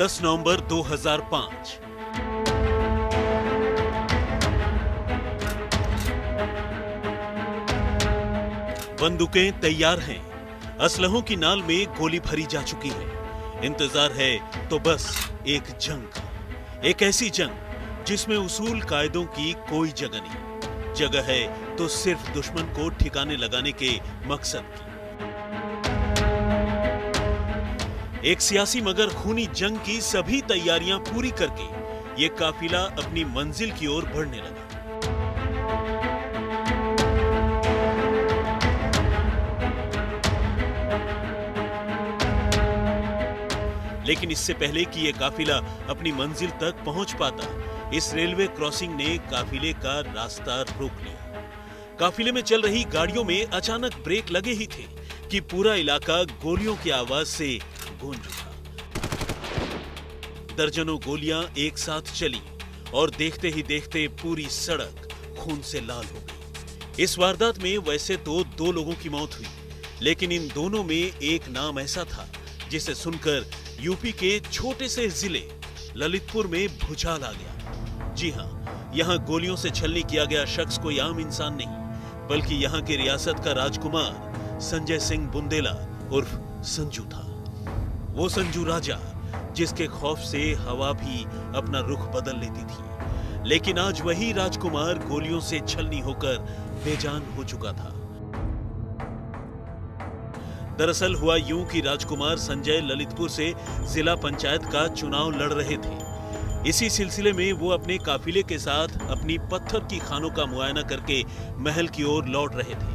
10 नवंबर 2005। बंदूकें तैयार हैं, असलहों की नाल में गोली भरी जा चुकी है। इंतजार है तो बस एक जंग का, एक ऐसी जंग जिसमें उसूल कायदों की कोई जगह नहीं। जगह है तो सिर्फ दुश्मन को ठिकाने लगाने के मकसद की। एक सियासी मगर खूनी जंग की सभी तैयारियां पूरी करके ये काफिला अपनी मंजिल की ओर बढ़ने लगा। लेकिन इससे पहले कि यह काफिला अपनी मंजिल तक पहुंच पाता, इस रेलवे क्रॉसिंग ने काफिले का रास्ता रोक लिया। काफिले में चल रही गाड़ियों में अचानक ब्रेक लगे ही थे कि पूरा इलाका गोलियों की आवाज से गूंज उठा। दर्जनों गोलियां एक साथ चली और देखते ही देखते पूरी सड़क खून से लाल हो गई। इस वारदात में वैसे तो 2 लोगों की मौत हुई, लेकिन इन दोनों में एक नाम ऐसा था जिसे सुनकर यूपी के छोटे से जिले ललितपुर में भूचाल आ गया। जी हां, यहां गोलियों से छलनी किया गया शख्स कोई आम इंसान नहीं, बल्कि यहां की रियासत का राजकुमार संजय सिंह बुंदेला उर्फ संजू था। वो संजू राजा जिसके खौफ से हवा भी अपना रुख बदल लेती थी। लेकिन आज वही राजकुमार गोलियों से छलनी होकर बेजान हो चुका था। दरअसल हुआ यूं कि राजकुमार संजय ललितपुर से जिला पंचायत का चुनाव लड़ रहे थे। इसी सिलसिले में वो अपने काफिले के साथ अपनी पत्थर की खानों का मुआयना करके महल की ओर लौट रहे थे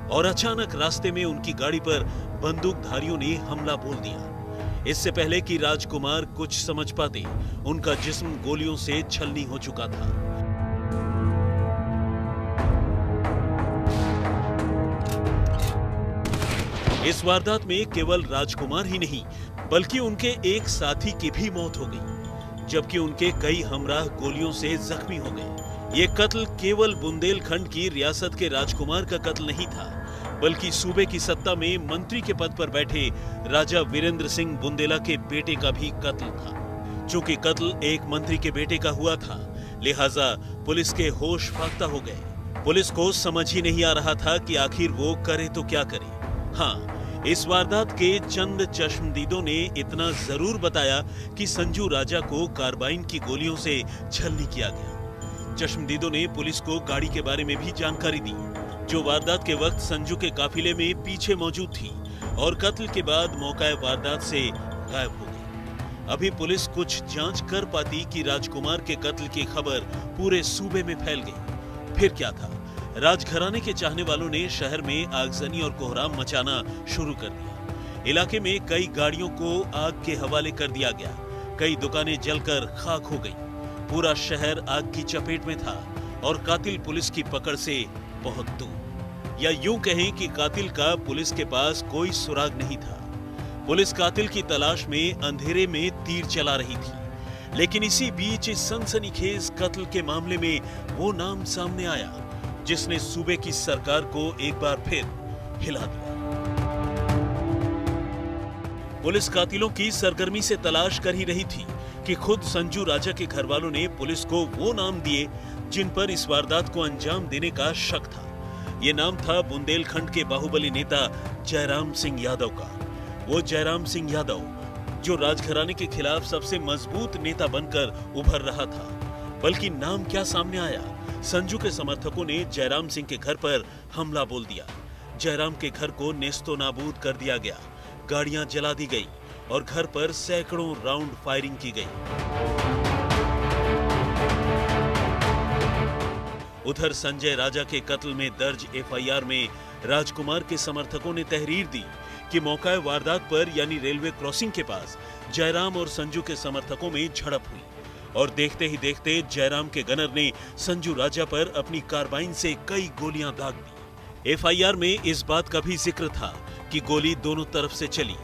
और अचानक रास्ते में उनकी गाड़ी पर बंदूकधारियों ने हमला बोल दिया। इससे पहले कि राजकुमार कुछ समझ पाते, उनका जिस्म गोलियों से छलनी हो चुका था। इस वारदात में केवल राजकुमार ही नहीं, बल्कि उनके एक साथी की भी मौत हो गई, जबकि उनके कई हमराह गोलियों से जख्मी हो गए। ये कत्ल केवल बुंदेलखंड की रियासत के राजकुमार का कत्ल नहीं था, बल्कि सूबे की सत्ता में मंत्री के पद पर बैठे राजा वीरेंद्र सिंह बुंदेला के बेटे का भी कत्ल था। चूंकि कत्ल एक मंत्री के बेटे का हुआ था, लिहाजा पुलिस के होश फाख्ता हो गए। पुलिस को समझ ही नहीं आ रहा था कि आखिर वो करे तो क्या करे। हाँ, इस वारदात के चंद चश्मदीदों ने इतना जरूर बताया कि संजू राजा को कार्बाइन की गोलियों से छलनी किया गया। चश्मदीदों ने पुलिस को गाड़ी के बारे में भी जानकारी दी, जो वारदात के वक्त संजू के काफिले में पीछे मौजूद थी और कत्ल के बाद मौका वारदात से गायब हो गई। अभी पुलिस कुछ जांच कर पाती कि राजकुमार के कत्ल की खबर पूरे सूबे में फैल गई। फिर क्या था, राजघराने के चाहने वालों ने शहर में आगजनी और कोहराम मचाना शुरू कर दिया। इलाके में कई गाड़ियों को आग के हवाले कर दिया गया, कई दुकानें जलकर खाक हो गईं। पूरा शहर आग की चपेट में था और कातिल पुलिस की पकड़ से बहुत दूर, या यूं कहें कि कातिल का पुलिस के पास कोई सुराग नहीं था। पुलिस कातिल की तलाश में अंधेरे में तीर चला रही थी। लेकिन इसी बीच इस सनसनीखेज कत्ल के मामले में वो नाम सामने आया जिसने सूबे की सरकार को एक बार फिर हिला दिया। पुलिस कातिलों की सरगर्मी से तलाश कर ही रही थी कि खुद संजू राजा के घर वालों ने पुलिस को वो नाम दिए जिन पर इस वारदात को अंजाम देने का शक था। ये नाम था बुंदेलखंड के बाहुबली नेता जयराम सिंह यादव का। वो जयराम सिंह यादव जो राजघराने के खिलाफ सबसे मजबूत नेता बनकर उभर रहा था। बल्कि नाम क्या सामने आया, संजू के समर्थकों ने जयराम सिंह के घर पर हमला बोल दिया। जयराम के घर को नेस्तो नाबूद कर दिया गया, गाड़ियां जला दी गई और घर पर सैकड़ों राउंड फायरिंग की गई। उधर संजय राजा के कत्ल में दर्ज एफआईआर में राजकुमार के समर्थकों ने तहरीर दी कि मौका वारदात पर यानी रेलवे क्रॉसिंग के पास जयराम और संजू के समर्थकों में झड़प हुई और देखते ही देखते जयराम के गनर ने संजू राजा पर अपनी कार्बाइन से कई गोलियां दाग दी। एफआईआर में इस बात का भी जिक्र था कि गोली दोनों तरफ से चली।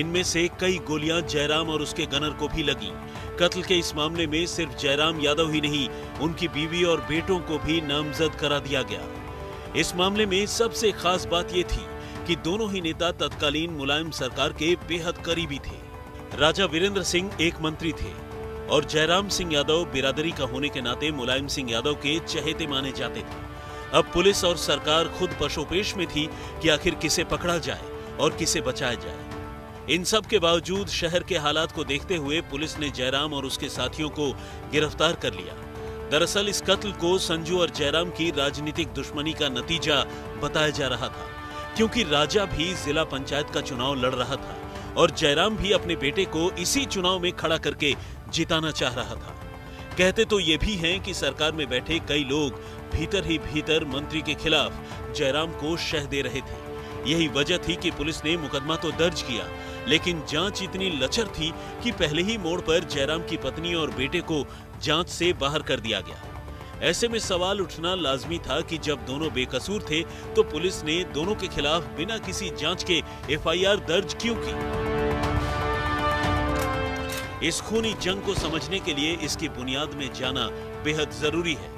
इनमें से कई गोलियां जयराम और उसके गनर को भी लगी। कत्ल के इस मामले में सिर्फ जयराम यादव ही नहीं, उनकी बीवी और बेटों को भी नामजद करा दिया गया। इस मामले में सबसे खास बात यह थी कि दोनों ही नेता तत्कालीन मुलायम सरकार के बेहद करीबी थे। राजा वीरेंद्र सिंह एक मंत्री थे और जयराम सिंह यादव बिरादरी का होने के नाते मुलायम सिंह यादव के चहेते माने जाते थे। अब पुलिस और सरकार खुद पशोपेश में थी कि आखिर किसे पकड़ा जाए और किसे बचाया जाए। इन सब के बावजूद शहर के हालात को देखते हुए पुलिस ने जयराम और उसके साथियों को गिरफ्तार कर लिया। दरअसल इस कत्ल को संजू और जयराम की राजनीतिक दुश्मनी का नतीजा बताया जा रहा था, क्योंकि राजा भी जिला पंचायत का चुनाव लड़ रहा था और जयराम भी अपने बेटे को इसी चुनाव में खड़ा करके जिताना चाह रहा था। कहते तो ये भी हैं कि सरकार में बैठे कई लोग भीतर ही भीतर मंत्री के खिलाफ जयराम को शह दे रहे थे। यही वजह थी कि पुलिस ने मुकदमा तो दर्ज किया, लेकिन जांच इतनी लचर थी कि पहले ही मोड़ पर जयराम की पत्नी और बेटे को जांच से बाहर कर दिया गया। ऐसे में सवाल उठना लाजमी था कि जब दोनों बेकसूर थे तो पुलिस ने दोनों के खिलाफ बिना किसी जांच के एफआईआर दर्ज क्यों की? इस खूनी जंग को समझने के लिए इसकी बुनियाद में जाना बेहद जरूरी है।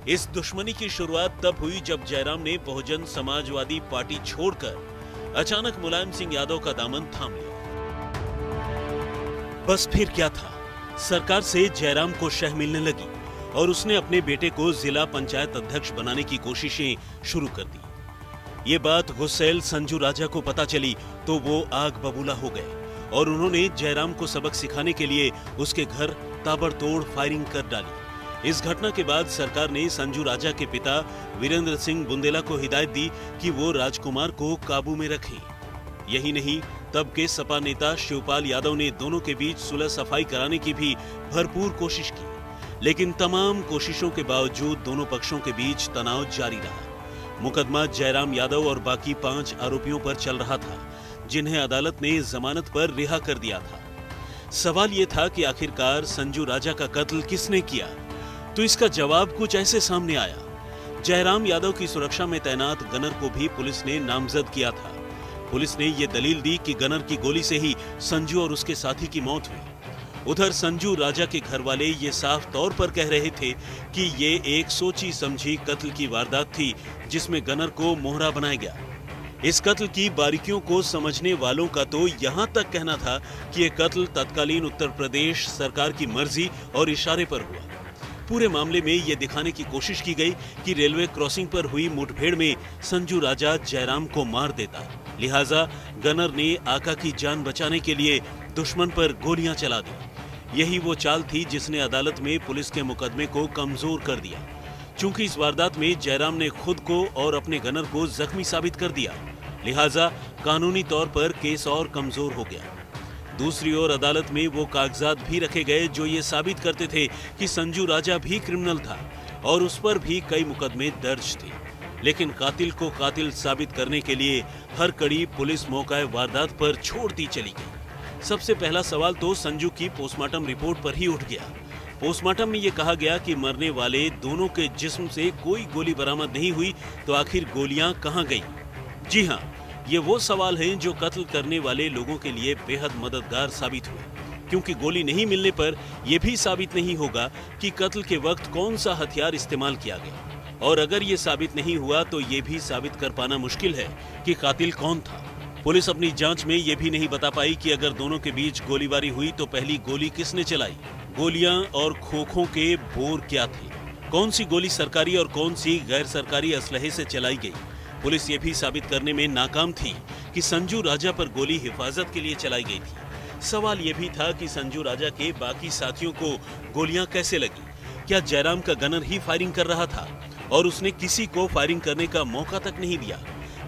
इस दुश्मनी की शुरुआत तब हुई जब जयराम ने बहुजन समाजवादी पार्टी छोड़कर अचानक मुलायम सिंह यादव का दामन थाम लिया। बस फिर क्या था, सरकार से जयराम को शह मिलने लगी और उसने अपने बेटे को जिला पंचायत अध्यक्ष बनाने की कोशिशें शुरू कर दी। ये बात गुस्सैल संजू राजा को पता चली तो वो आग बबूला हो गए और उन्होंने जयराम को सबक सिखाने के लिए उसके घर ताबड़तोड़ फायरिंग कर डाली। इस घटना के बाद सरकार ने संजू राजा के पिता वीरेंद्र सिंह बुंदेला को हिदायत दी कि वो राजकुमार को काबू में रखें। यही नहीं, तब के सपा नेता शिवपाल यादव ने दोनों के बीच सुलह सफाई कराने की भी भरपूर कोशिश की, लेकिन तमाम कोशिशों के बावजूद दोनों पक्षों के बीच तनाव जारी रहा। मुकदमा जयराम यादव और बाकी 5 आरोपियों पर चल रहा था, जिन्हें अदालत ने जमानत पर रिहा कर दिया था। सवाल ये था कि आखिरकार संजू राजा का कत्ल किसने किया, तो इसका जवाब कुछ ऐसे सामने आया। जयराम यादव की सुरक्षा में तैनात गनर को भी पुलिस ने नामजद किया था। पुलिस ने ये दलील दी कि गनर की गोली से ही संजू और उसके साथी की मौत हुई। उधर संजू राजा के घर वाले ये साफ तौर पर कह रहे थे कि ये एक सोची समझी कत्ल की वारदात थी, जिसमें गनर को मोहरा बनाया गया। इस कत्ल की बारीकियों को समझने वालों का तो यहाँ तक कहना था कि ये कत्ल तत्कालीन उत्तर प्रदेश सरकार की मर्जी और इशारे पर हुआ। पूरे मामले में ये दिखाने की कोशिश की गई कि रेलवे क्रॉसिंग पर हुई मुठभेड़ में संजू राजा जयराम को मार देता, लिहाजा गनर ने आका की जान बचाने के लिए दुश्मन पर गोलियां चला दी। यही वो चाल थी जिसने अदालत में पुलिस के मुकदमे को कमजोर कर दिया। चूंकि इस वारदात में जयराम ने खुद को और अपने गनर को जख्मी साबित कर दिया, लिहाजा कानूनी तौर पर केस और कमजोर हो गया। दूसरी ओर अदालत में वो कागजात भी रखे गए जो ये साबित करते थे कि संजू राजा भी क्रिमिनल था और उस पर भी कई मुकदमे दर्ज थे। लेकिन कातिल को कातिल साबित करने के लिए हर कड़ी पुलिस मौका वारदात पर छोड़ती चली गई। सबसे पहला सवाल तो संजू की पोस्टमार्टम रिपोर्ट पर ही उठ गया। पोस्टमार्टम में ये कहा गया कि मरने वाले दोनों के जिस्म से कोई गोली बरामद नहीं हुई, तो आखिर गोलियां कहां गईं? जी हां, ये वो सवाल हैं जो कत्ल करने वाले लोगों के लिए बेहद मददगार साबित हुए, क्योंकि गोली नहीं मिलने पर यह भी साबित नहीं होगा कि कत्ल के वक्त कौन सा हथियार इस्तेमाल किया गया, और अगर ये साबित नहीं हुआ तो ये भी साबित कर पाना मुश्किल है कि कातिल कौन था। पुलिस अपनी जांच में ये भी नहीं बता पाई कि अगर दोनों के बीच गोलीबारी हुई तो पहली गोली किसने चलाई, गोलियां और खोखों के बोर क्या थे, कौन सी गोली सरकारी और कौन सी गैर सरकारी असलहे से चलाई गई। पुलिस ये भी साबित करने में नाकाम थी कि संजू राजा पर गोली हिफाजत के लिए चलाई गई थी। सवाल ये भी था कि संजू राजा के बाकी साथियों को गोलियां कैसे लगी। क्या जयराम का गनर ही फायरिंग कर रहा था और उसने किसी को फायरिंग करने का मौका तक नहीं दिया?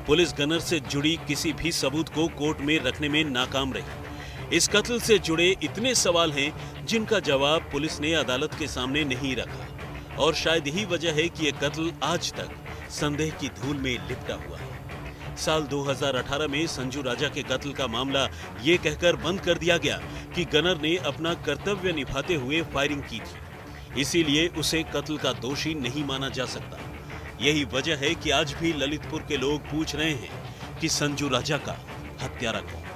पुलिस गनर से जुड़ी किसी भी सबूत को कोर्ट में रखने में नाकाम रही। इस कत्ल से जुड़े इतने सवाल हैं जिनका जवाब पुलिस ने अदालत के सामने नहीं रखा, और शायद यही वजह है कि यह कत्ल आज तक संदेह की धूल में लिपटा हुआ है। साल 2018 में संजू राजा के कत्ल का मामला ये कहकर बंद कर दिया गया कि गनर ने अपना कर्तव्य निभाते हुए फायरिंग की थी, इसीलिए उसे कत्ल का दोषी नहीं माना जा सकता। यही वजह है कि आज भी ललितपुर के लोग पूछ रहे हैं कि संजू राजा का हत्यारा कौन?